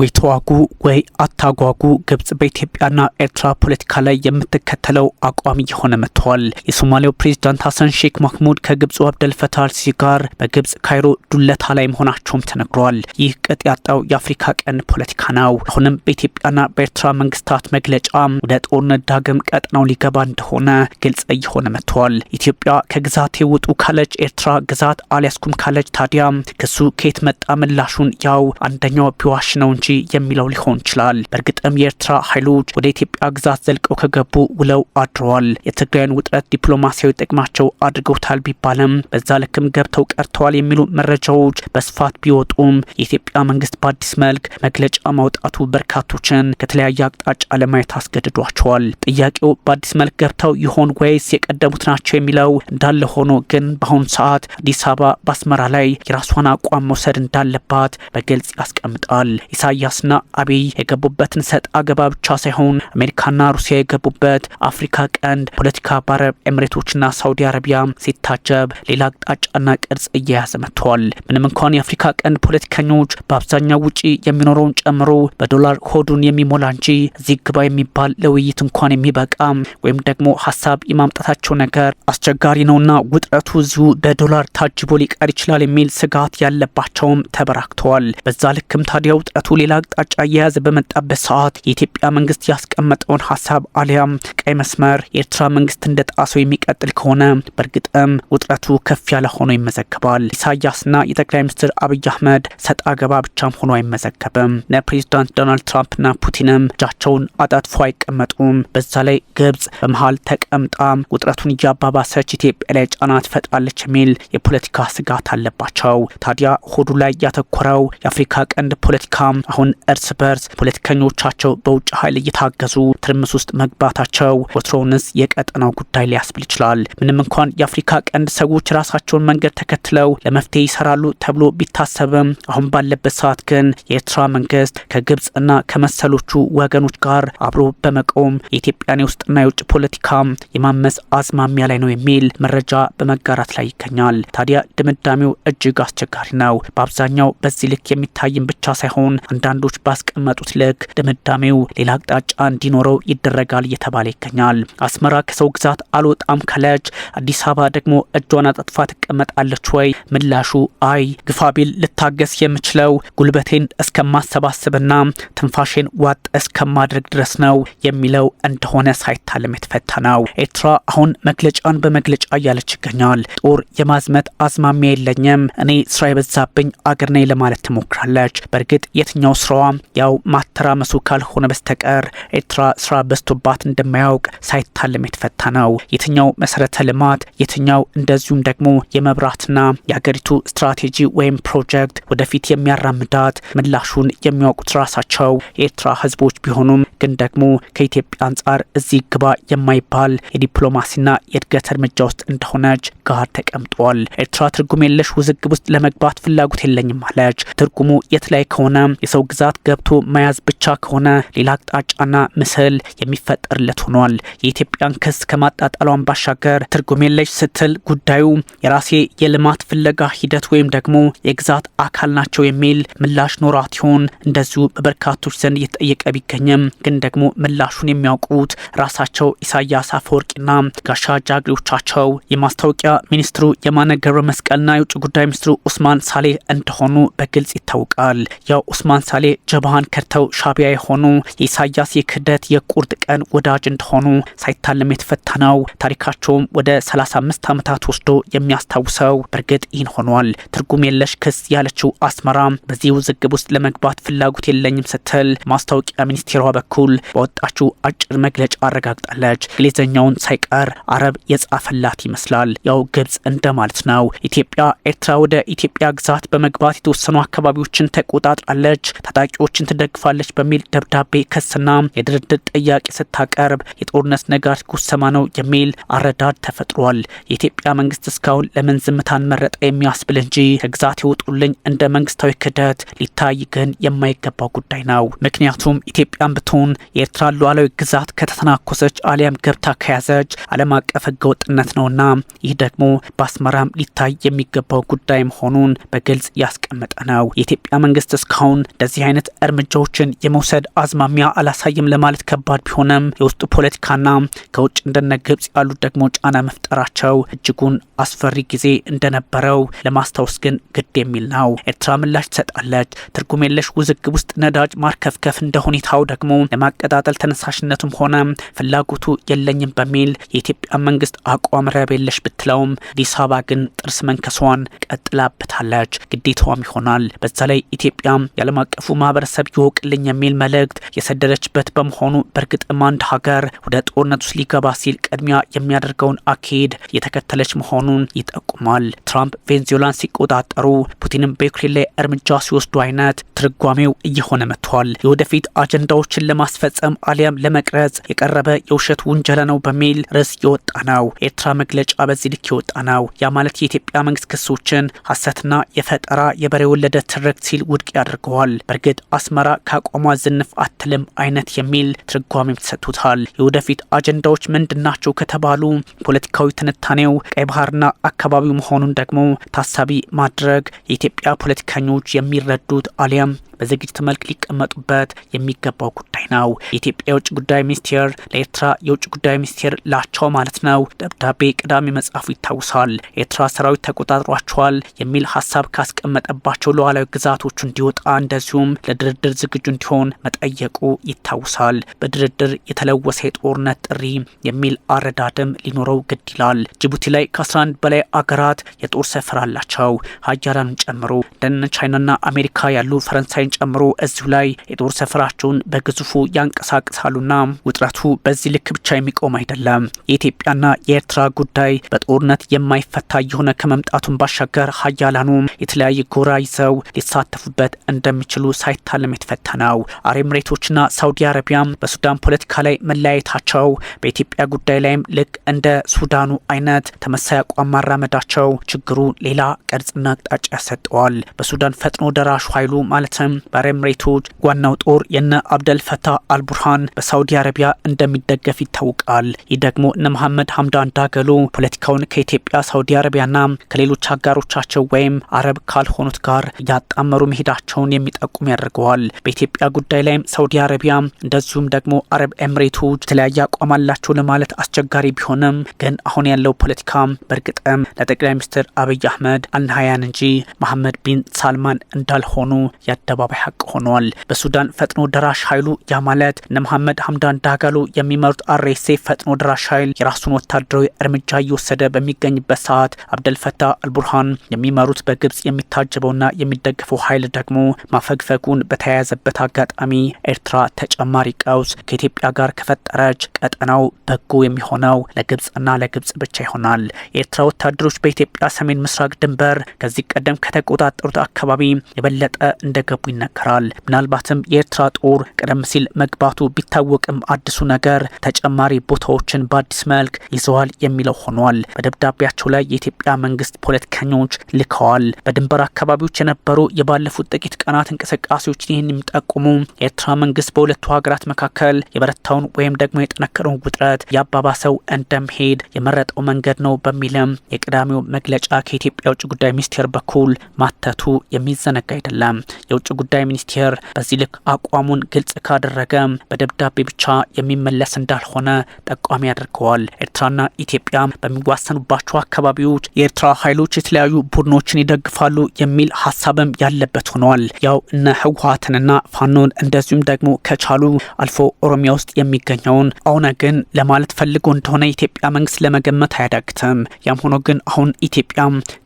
ወይ ተዋጉ ወይ አታጓጉ ግብጽ በኢትዮጵያና ኤርትራ ፖለቲካ ላይ የምትከተለው አቋም የሆነ መጥቷል። የሶማሊያው ፕሬዝዳንት ሐሰን ሼክ መህሙድ ከግብጹ አብደል ፈታህ አልሲሲ ጋር በግብጽ ካይሮ ዱለታ ላይ መሆናቸውም ተነግሯል። ይህ ቅጥ ያጣው የአፍሪካ ቀንድ ፖለቲካ ነው። አሁንም በኢትዮጵያና በኤርትራ መንግስታት መግለጫ ወደ ጦርነት ዳግም ቀጥናው ሊገባ እንደሆነ ግልጽ እየሆነ መጥቷል። ኢትዮጵያ ከግዛቴ ውጡ ካለች፣ ኤርትራ ግዛት አልያዝኩም ካለች ታዲያ ክሱ ከየት መጣ? ምላሹን ያው አንደኛው ቢዋሽ ነው እንጂ የሚለው ሊሆን ይችላል። በእርግጥም የኤርትራ ኃይሎች ወደ ኢትዮጵያ ግዛት ዘልቀው ከገቡ ውለው አድረዋል። የትግራይን ውጥረት ዲፕሎማሲያዊ ጥቅማቸው አድርገውታል ቢባልም በዛ ልክም ገብተው ቀርተዋል የሚሉ መረጃዎች በስፋት ቢወጡም የኢትዮጵያ መንግስት በአዲስ መልክ መግለጫ ማውጣቱ በርካቶችን ከተለያየ አቅጣጫ ለማየት አስገድዷቸዋል። ጥያቄው በአዲስ መልክ ገብተው ይሆን ወይስ የቀደሙት ናቸው የሚለው እንዳለ ሆኖ ግን በአሁኑ ሰዓት አዲስ አበባ በአስመራ ላይ የራሷን አቋም መውሰድ እንዳለባት በግልጽ ያስቀምጣል። ኢሳያስና አብይ የገቡበትን ሰጥ አገባ ብቻ ሳይሆን አሜሪካና ሩሲያ የገቡበት አፍሪካ ቀንድ ፖለቲካ በአረብ ኤምሬቶችና ሳውዲ አረቢያ ሲታጀብ ሌላ አቅጣጫና ቅርጽ እየያዘ መጥቷል። ምንም እንኳን የአፍሪካ ቀንድ ፖለቲከኞች በአብዛኛው ውጪ የሚኖረውን ጨምሮ በዶላር ሆዱን የሚሞላ እንጂ እዚህ ግባ የሚባል ለውይይት እንኳን የሚበቃ ወይም ደግሞ ሀሳብ የማምጣታቸው ነገር አስቸጋሪ ነውና ውጥረቱ እዚሁ በዶላር ታጅቦ ሊቀር ይችላል የሚል ስጋት ያለባቸውም ተበራክተዋል። በዛ ልክም ታዲያ ውጥረቱ ሌላ አቅጣጫ እየያዘ በመጣበት ሰዓት የኢትዮጵያ መንግስት ያስቀመጠውን ሀሳብ አሊያም ቀይ መስመር የኤርትራ መንግስት እንደ ጣሰው የሚቀጥል ከሆነ በእርግጥም ውጥረቱ ከፍ ያለ ሆኖ ይመዘገባል። ኢሳያስና የጠቅላይ ሚኒስትር አብይ አህመድ ሰጥ አገባ ብቻም ሆኖ አይመዘገብም። ለፕሬዚዳንት ዶናልድ ትራምፕና ፑቲንም እጃቸውን አጣጥፎ አይቀመጡም። በዛ ላይ ግብጽ በመሀል ተቀምጣ ውጥረቱን እያባባሰች ኢትዮጵያ ላይ ጫና ትፈጥራለች የሚል የፖለቲካ ስጋት አለባቸው። ታዲያ ሆዱ ላይ ያተኮረው የአፍሪካ ቀንድ ፖለቲካ አሁን እርስ በርስ ፖለቲከኞቻቸው በውጭ ኃይል እየታገዙ ትርምስ ውስጥ መግባታቸው ወትሮውንስ የቀጠናው ጉዳይ ሊያስብል ይችላል። ምንም እንኳን የአፍሪካ ቀንድ ሰዎች ራሳቸውን መንገድ ተከትለው ለመፍትሄ ይሰራሉ ተብሎ ቢታሰብም አሁን ባለበት ሰዓት ግን የኤርትራ መንግስት ከግብጽ እና ከመሰሎቹ ወገኖች ጋር አብሮ በመቆም የኢትዮጵያን የውስጥና የውጭ ፖለቲካ የማመስ አዝማሚያ ላይ ነው የሚል መረጃ በመጋራት ላይ ይገኛል። ታዲያ ድምዳሜው እጅግ አስቸጋሪ ነው። በአብዛኛው በዚህ ልክ የሚታይም ብቻ ሳይሆን አንዳንዶች ባስቀመጡት ልክ ድምዳሜው ሌላ አቅጣጫ እንዲኖረው ይደረጋል እየተባለ ይገኛል። አስመራ ከሰው ግዛት አልወጣም ካለች አዲስ አበባ ደግሞ እጇን አጣጥፋ ትቀመጣለች ወይ? ምላሹ አይ ግፋቢል ልታገስ የምችለው ጉልበቴን እስከማሰባስብና ትንፋሼን ዋጥ እስከማድረግ ድረስ ነው የሚለው እንደሆነ ሳይታለም የተፈታ ነው። ኤርትራ አሁን መግለጫን በመግለጫ እያለች ይገኛል። ጦር የማዝመት አዝማሚያ የለኝም፣ እኔ ስራ የበዛብኝ አገር ነኝ ለማለት ትሞክራለች። በእርግጥ የትኛው ስራዋ ያው ማተራመሱ ካልሆነ በስተቀር ኤርትራ ስራ በዝቶባት እንደማያውቅ ሳይታለም የተፈታ ነው። የትኛው መሰረተ ልማት የትኛው እንደዚሁም ደግሞ የመብራትና የሀገሪቱ ስትራቴጂ ወይም ፕሮጀክት ወደፊት የሚያራምዳት ምላሹን የሚያውቁት ራሳቸው የኤርትራ ህዝቦች ቢሆኑም ግን ደግሞ ከኢትዮጵያ አንጻር እዚህ ግባ የማይባል የዲፕሎማሲና የእድገት እርምጃ ውስጥ እንደሆነች ጋር ተቀምጧል። ኤርትራ ትርጉም የለሽ ውዝግብ ውስጥ ለመግባት ፍላጎት የለኝም አለች። ትርጉሙ የት ላይ ከሆነ የሰው ግዛት ገብቶ መያዝ ብቻ ከሆነ ሌላ አቅጣጫና ምስል የሚፈጠርለት ሆኗል። የኢትዮጵያን ክስ ከማጣጣሏን ባሻገር ትርጉም የለሽ ስትል ጉዳዩ የራሴ የልማት ፍለጋ ሂደት ወይም ደግሞ የግዛት አካል ናቸው የሚል ምላሽ ኖራት ይሆን? እንደዚሁ በበርካቶች ዘንድ እየተጠየቀ ቢገኝም ግን ደግሞ ምላሹን የሚያውቁት ራሳቸው ኢሳያስ አፈወርቂና ጋሻ ጃግሬዎቻቸው የማስታወቂያ ሚኒስትሩ የማነ ገብረ መስቀልና የውጭ ጉዳይ ሚኒስትሩ ኡስማን ሳሌ እንደሆኑ በግልጽ ይታወቃል። ያው ኡስማን ሳሌ ጀብሃን ከርተው ሻቢያ የሆኑ የኢሳያስ የክህደት የቁርጥ ቀን ወዳጅ እንደሆኑ ሳይታለም የተፈታ ነው። ታሪካቸውም ወደ 35 ዓመታት ወስዶ የሚያስታውሰው በእርግጥ ይህን ሆኗል። ትርጉም የለሽ ክስ ያለችው አስመራ በዚህ ውዝግብ ውስጥ ለመግባት ፍላጎት የለኝም ስትል ማስታወቂያ ሚኒስቴሯ በኩል በወጣችው አጭር መግለጫ አረጋግጣለች። እንግሊዝኛውን ሳይቀር አረብ የጻፈላት ይመስላል። ያው ግብጽ እንደማለት ነው። ኢትዮጵያ ኤርትራ ወደ ኢትዮጵያ ግዛት በመግባት የተወሰኑ አካባቢዎችን ተቆጣጥራለች፣ ታጣቂዎችን ትደግፋለች በሚል ደብዳቤ ክስና የድርድር ጥያቄ ስታቀርብ የጦርነት ነጋሪት ጉሰማ ነው የሚል አረዳድ ተፈጥሯል። የኢትዮጵያ መንግስት እስካሁን ለምን ዝምታን መረጠ የሚያስብል እንጂ ከግዛት ይወጡልኝ እንደ መንግስታዊ ክህደት ሊታይ ግን የማይገባው ጉዳይ ነው። ምክንያቱም ኢትዮጵያን ብትሆን የኤርትራን ሉዓላዊ ግዛት ከተተናኮሰች አሊያም ገብታ ከያዘች ዓለም አቀፍ ህገወጥነት ነውና ይህ ደግሞ በአስመራም ሊታይ የሚገባው ጉዳይ መሆኑን በግልጽ ያስቀመጠ ነው። የኢትዮጵያ መንግስት እስካሁን እንደዚህ አይነት እርምጃዎችን የመውሰድ አዝማሚያ አላሳየም ለማለት ከባድ ቢሆንም የውስጡ ፖለቲካና ከውጭ እንደነ ግብጽ ያሉ ደግሞ ጫና መፍጠራቸው እጅጉን አስፈሪ ጊዜ እንደነበረው ለማስታወስ ግን ግድ የሚል ነው። ኤርትራ ምላሽ ትሰጣለች። ትርጉም የለሽ ውዝግብ ውስጥ ነዳጅ ማርከፍከፍ እንደ ሁኔታው ደግሞ ለማቀጣጠል ተነሳሽነቱም ሆነ ፍላጎቱ የለኝም በሚል የኢትዮጵያ መንግስት አቋም ረብ የለሽ ብትለውም አዲስ አበባ ግን ጥርስ መንከሷን ቀጥላበታለች። ግዴታዋም ይሆናል። በዛ ላይ ኢትዮጵያ የዓለም አቀፉ ማህበረሰብ ይወቅልኝ የሚል መልእክት የሰደረችበት በመሆኑ በእርግጥም አንድ ሀገር ወደ ጦርነት ውስጥ ሊገባ ሲል ቅድሚያ የሚያደርገውን አካሄድ የተከተለች መሆኑን ይጠቁማል። ትራምፕ ቬንዙዌላን ሲቆጣጠሩ ፑቲንም በዩክሬን ላይ እርምጃ ሲወስዱ አይነት ትርጓሜው እየሆነ መጥቷል። የወደፊት አጀንዳዎችን ለማስፈጸም አሊያም ለመቅረጽ የቀረበ የውሸት ውንጀላ ነው በሚል ርዕስ የወጣ ነው። ኤርትራ መግለጫ በዚህ ልክ የወጣ ነው። ያ ማለት የኢትዮጵያ መንግስት ክሶችን ሐሰትና የፈጠራ የበሬ ወለደ ትርክት ሲል ውድቅ ያደርገዋል። በእርግጥ አስመራ ከአቋሟ ዝንፍ አትልም አይነት የሚል ትርጓሜም ተሰጥቶታል። የወደፊት አጀንዳዎች ምንድናቸው ከተባሉ ፖለቲካዊ ትንታኔው ቀይ ባህርና አካባቢው መሆኑን ደግሞ ታሳቢ ማድረግ የኢትዮጵያ ፖለቲከኞች የሚረዱት አሊያም በዝግጅት መልክ ሊቀመጡበት የሚገባው ጉዳይ ነው። የኢትዮጵያ የውጭ ጉዳይ ሚኒስቴር ለኤርትራ የውጭ ጉዳይ ሚኒስቴር ላቸው ማለት ነው ደብዳቤ ቅዳሜ መጻፉ ይታወሳል። ኤርትራ ሰራዊት ተቆጣጥሯቸዋል የሚል ሀሳብ ካስቀመጠባቸው ሉዓላዊ ግዛቶቹ እንዲወጣ እንደዚሁም ለድርድር ዝግጁ እንዲሆን መጠየቁ ይታወሳል። በድርድር የተለወሰ የጦርነት ጥሪ የሚል አረዳድም ሊኖረው ግድ ይላል። ጅቡቲ ላይ ከ11 በላይ አገራት የጦር ሰፈር አላቸው። ሀያላኑን ጨምሮ እንደነ ቻይናና አሜሪካ ያሉ ፈረንሳይ ጨምሮ እዚሁ ላይ የጦር ሰፈራቸውን በግዙፉ ያንቀሳቅሳሉና ውጥረቱ በዚህ ልክ ብቻ የሚቆም አይደለም። የኢትዮጵያና የኤርትራ ጉዳይ በጦርነት የማይፈታ የሆነ ከመምጣቱን ባሻገር ሀያላኑ የተለያየ ጎራ ይዘው ሊሳተፉበት እንደሚችሉ ሳይታለም የተፈታ ነው። አረብ ኤሚሬቶችና ሳውዲ አረቢያ በሱዳን ፖለቲካ ላይ መለያየታቸው በኢትዮጵያ ጉዳይ ላይም ልክ እንደ ሱዳኑ አይነት ተመሳሳይ አቋም ማራመዳቸው ችግሩ ሌላ ቅርጽና አቅጣጫ ያሰጠዋል። በሱዳን ፈጥኖ ደራሹ ኃይሉ ማለትም በአረብ ኤሚሬቶች ዋናው ጦር የነ አብደል ፈታህ አልቡርሃን በሳውዲ አረቢያ እንደሚደገፍ ይታወቃል። ይህ ደግሞ እነ መሐመድ ሐምዳን ዳገሎ ፖለቲካውን ከኢትዮጵያ ሳውዲ አረቢያና ከሌሎች አጋሮቻቸው ወይም አረብ ካልሆኑት ጋር ያጣመሩ መሄዳቸውን የሚጠቁም ያደርገዋል። በኢትዮጵያ ጉዳይ ላይም ሳውዲ አረቢያ እንደዚሁም ደግሞ አረብ ኤሚሬቶች የተለያየ አቋም አላቸው ለማለት አስቸጋሪ ቢሆንም ግን አሁን ያለው ፖለቲካ በእርግጥም ለጠቅላይ ሚኒስትር አብይ አህመድ አልናህያን እንጂ መሐመድ ቢን ሳልማን እንዳልሆኑ የአደባባይ ሀቅ ሆኗል። በሱዳን ፈጥኖ ደራሽ ኃይሉ ያ ማለት እነ መሐመድ ሐምዳን ዳጋሎ የሚመሩት አርኤስኤፍ ፈጥኖ ደራሽ ኃይል የራሱን ወታደራዊ እርምጃ እየወሰደ በሚገኝበት ሰዓት አብደል ፈታህ አልቡርሃን የሚመሩት በግብጽ የሚታጀበውና የሚደገፈው ኃይል ደግሞ ማፈግፈጉን በተያያዘበት አጋጣሚ ኤርትራ ተጨማሪ ቀውስ ከኢትዮጵያ ጋር ከፈጠረች ቀጠናው በጎ የሚሆነው ለግብጽና ለግብጽ ብቻ ይሆናል። የኤርትራ ወታደሮች በኢትዮጵያ ሰሜን ምስራቅ ድንበር ከዚህ ቀደም ከተቆጣጠሩት አካባቢ የበለጠ እንደገቡ ይነገራል። ምናልባትም የኤርትራ ጦር ቀደም ሲል መግባቱ ቢታወቅም አዲሱ ነገር ተጨማሪ ቦታዎችን በአዲስ መልክ ይዘዋል የሚለው ሆኗል። በደብዳቤያቸው ላይ የኢትዮጵያ መንግስት ፖለቲከኞች ልከዋል። በድንበር አካባቢዎች የነበሩ የባለፉት ጥቂት ቀናት እንቅስቃሴዎች ይህን የሚጠቁሙ የኤርትራ መንግስት በሁለቱ ሀገራት መካከል የበረታውን ወይም ደግሞ የጠነከረውን ውጥረት ያባባሰው እንደሚሄድ የመረጠው መንገድ ነው በሚልም የቅዳሜው መግለጫ ከኢትዮጵያ የውጭ ጉዳይ ሚኒስቴር በኩል ማተቱ የሚዘነጋ አይደለም። የውጭ ጉዳይ ሚኒስቴር በዚህ ልክ አቋሙን ግልጽ ካደረገ በደብዳቤ ብቻ የሚመለስ እንዳልሆነ ጠቋሚ ያደርገዋል። ኤርትራና ኢትዮጵያ በሚዋሰኑባቸው አካባቢዎች የኤርትራ ኃይሎች የተለያዩ ቡድኖችን ይደግፋሉ የሚል ሀሳብም ያለበት ሆኗል። ያው እነ ህወሓትንና ፋኖን እንደዚሁም ደግሞ ከቻሉ አልፎ ኦሮሚያ ውስጥ የሚገኘውን ኦነግን ለማለት ፈልጎ እንደሆነ የኢትዮጵያ መንግስት ለመገመት አያዳግትም። ያም ሆኖ ግን አሁን ኢትዮጵያ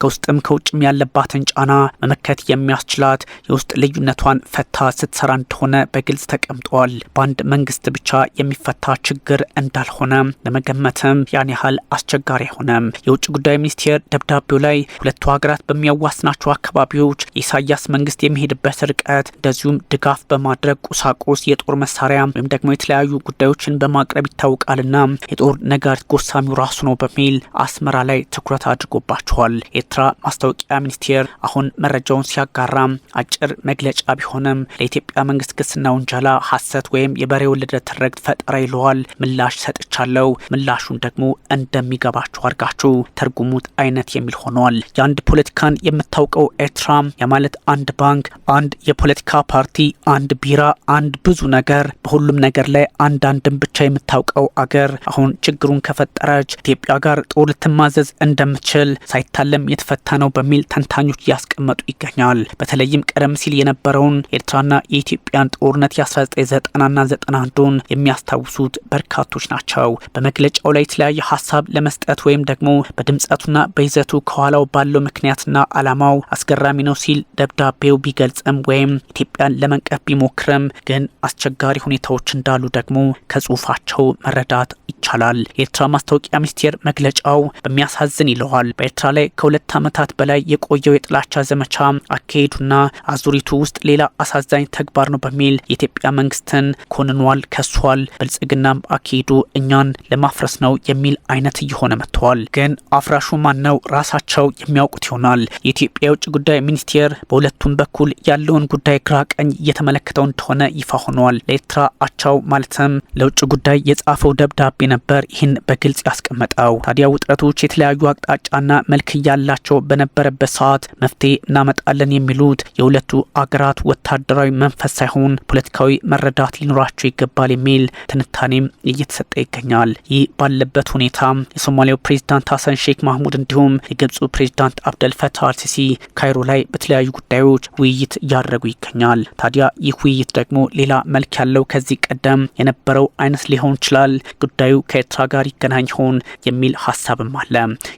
ከውስጥም ከውጭም ያለባትን ጫና መመከት የሚያስችላት የውስጥ ልዩነቷን ፈታ ስትሰራ እንደሆነ በግልጽ ተቀምጧል። በአንድ መንግስት ብቻ የሚፈታ ችግር እንዳልሆነ ለመገመትም ያን ያህል አስቸጋሪ አይሆንም። የውጭ ጉዳይ ሚኒስቴር ደብዳቤው ላይ ሁለቱ ሀገራት በሚያዋስናቸው አካባቢዎች የኢሳያስ መንግስት የሚሄድበት ርቀት እንደዚሁም ድጋፍ በማድረግ ቁሳቁስ፣ የጦር መሳሪያ ወይም ደግሞ የተለያዩ ጉዳዮችን በማቅረብ ይታወቃልና የጦር ነጋሪት ጎሳሚው ራሱ ነው በሚል አስመራ ላይ ትኩረት አድርጎባቸዋል። የኤርትራ ማስታወቂያ ሚኒስቴር አሁን መረጃውን ሲያጋራ አጭር መግለጫ መግለጫ ቢሆንም ለኢትዮጵያ መንግስት ክስና ውንጀላ ሐሰት ወይም የበሬ ወለደ ትርክት ፈጠራ ይለዋል። ምላሽ ሰጥቻለሁ፣ ምላሹን ደግሞ እንደሚገባችሁ አድርጋችሁ ተርጉሙት አይነት የሚል ሆኗል። የአንድ ፖለቲካን የምታውቀው ኤርትራ የማለት አንድ ባንክ፣ አንድ የፖለቲካ ፓርቲ፣ አንድ ቢራ፣ አንድ ብዙ ነገር በሁሉም ነገር ላይ አንዳንድን ብቻ የምታውቀው አገር አሁን ችግሩን ከፈጠረች ኢትዮጵያ ጋር ጦር ልትማዘዝ እንደምትችል ሳይታለም የተፈታ ነው በሚል ተንታኞች እያስቀመጡ ይገኛል። በተለይም ቀደም ሲል የነበረውን ኤርትራና የኢትዮጵያን ጦርነት የ1990ና 91ን የሚያስታውሱት በርካቶች ናቸው። በመግለጫው ላይ የተለያየ ሀሳብ ለመስጠት ወይም ደግሞ በድምጸቱና በይዘቱ ከኋላው ባለው ምክንያትና አላማው አስገራሚ ነው ሲል ደብዳቤው ቢገልጽም ወይም ኢትዮጵያን ለመንቀፍ ቢሞክርም ግን አስቸጋሪ ሁኔታዎች እንዳሉ ደግሞ ከጽሁፋቸው መረዳት ይቻላል። የኤርትራ ማስታወቂያ ሚኒስቴር መግለጫው በሚያሳዝን ይለዋል። በኤርትራ ላይ ከ2 ዓመታት በላይ የቆየው የጥላቻ ዘመቻ አካሄዱና አዙሪቱ ውስጥ ሌላ አሳዛኝ ተግባር ነው በሚል የኢትዮጵያ መንግስትን ኮንኗል፣ ከሷል። ብልጽግናም አካሄዱ እኛን ለማፍረስ ነው የሚል አይነት እየሆነ መጥቷል። ግን አፍራሹ ማን ነው? ራሳቸው የሚያውቁት ይሆናል። የኢትዮጵያ የውጭ ጉዳይ ሚኒስቴር በሁለቱም በኩል ያለውን ጉዳይ ግራ ቀኝ እየተመለከተው እንደሆነ ይፋ ሆኗል። ለኤርትራ አቻው ማለትም ለውጭ ጉዳይ የጻፈው ደብዳቤ ነበር ይህን በግልጽ ያስቀመጠው። ታዲያ ውጥረቶች የተለያዩ አቅጣጫና መልክ ያላቸው በነበረበት ሰዓት መፍትሄ እናመጣለን የሚሉት የሁለቱ አገራት ወታደራዊ መንፈስ ሳይሆን ፖለቲካዊ መረዳት ሊኖራቸው ይገባል የሚል ትንታኔም እየተሰጠ ይገኛል። ይህ ባለበት ሁኔታ የሶማሌው ፕሬዝዳንት ሀሰን ሼክ ማህሙድ እንዲሁም የግብፁ ፕሬዝዳንት አብደል ፈታህ አልሲሲ ካይሮ ላይ በተለያዩ ጉዳዮች ውይይት እያደረጉ ይገኛል። ታዲያ ይህ ውይይት ደግሞ ሌላ መልክ ያለው ከዚህ ቀደም የነበረው አይነት ሊሆን ይችላል። ጉዳዩ ከኤርትራ ጋር ይገናኝ ይሆን የሚል ሀሳብም አለ።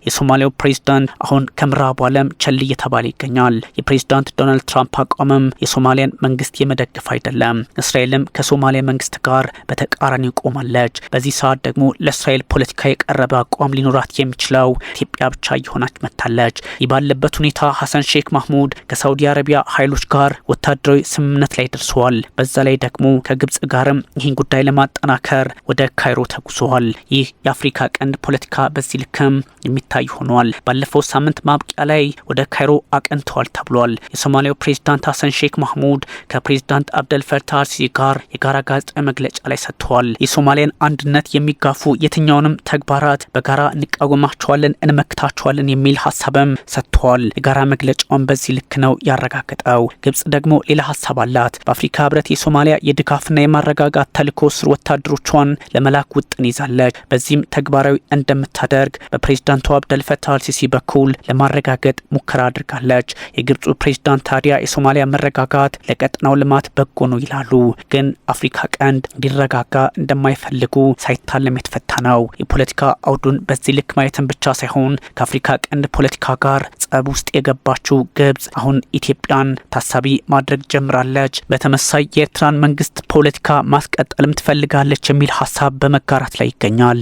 የሶማሌው ፕሬዝዳንት አሁን ከምዕራቡ ዓለም ቸል እየተባለ ይገኛል። የፕሬዝዳንት ዶናልድ ትራምፕ አቋምም የሶማሊያን መንግስት የመደገፍ አይደለም። እስራኤልም ከሶማሊያ መንግስት ጋር በተቃራኒ ቆማለች። በዚህ ሰዓት ደግሞ ለእስራኤል ፖለቲካ የቀረበ አቋም ሊኖራት የሚችለው ኢትዮጵያ ብቻ እየሆነች መጥታለች። ይህ ባለበት ሁኔታ ሀሰን ሼክ ማህሙድ ከሳውዲ አረቢያ ኃይሎች ጋር ወታደራዊ ስምምነት ላይ ደርሰዋል። በዛ ላይ ደግሞ ከግብጽ ጋርም ይህን ጉዳይ ለማጠናከር ወደ ካይሮ ተጉዘዋል። ይህ የአፍሪካ ቀንድ ፖለቲካ በዚህ ልክም የሚታይ ሆኗል። ባለፈው ሳምንት ማብቂያ ላይ ወደ ካይሮ አቅንተዋል ተብሏል። የሶማሊያው ፕሬዝዳንት ሀሰን ሼክ ማህሙድ ከፕሬዝዳንት አብደል ፈታህ አልሲሲ ጋር የጋራ ጋዜጣዊ መግለጫ ላይ ሰጥተዋል። የሶማሊያን አንድነት የሚጋፉ የትኛውንም ተግባራት በጋራ እንቃወማቸዋለን፣ እንመክታቸዋለን የሚል ሀሳብም ሰጥተዋል። የጋራ መግለጫውን በዚህ ልክ ነው ያረጋገጠው። ግብጽ ደግሞ ሌላ ሀሳብ አላት። በአፍሪካ ህብረት የሶማሊያ የድጋፍና የማረጋጋት ተልዕኮ ስር ወታደሮቿን ለመላክ ውጥን ይዛለች። በዚህም ተግባራዊ እንደምታደርግ በፕሬዝዳንቱ አብደል ፈታህ አልሲሲ በኩል ለማረጋገጥ ሙከራ አድርጋለች። የግብፁ ፕሬዝዳንት ታዲያ የሶማሊያ መረጋጋት ለቀጠናው ልማት በጎ ነው ይላሉ። ግን አፍሪካ ቀንድ እንዲረጋጋ እንደማይፈልጉ ሳይታለም የተፈታ ነው። የፖለቲካ አውዱን በዚህ ልክ ማየትን ብቻ ሳይሆን ከአፍሪካ ቀንድ ፖለቲካ ጋር ጸብ ውስጥ የገባችው ግብጽ አሁን ኢትዮጵያን ታሳቢ ማድረግ ጀምራለች። በተመሳይ የኤርትራን መንግስት ፖለቲካ ማስቀጠልም ትፈልጋለች የሚል ሀሳብ በመጋራት ላይ ይገኛል።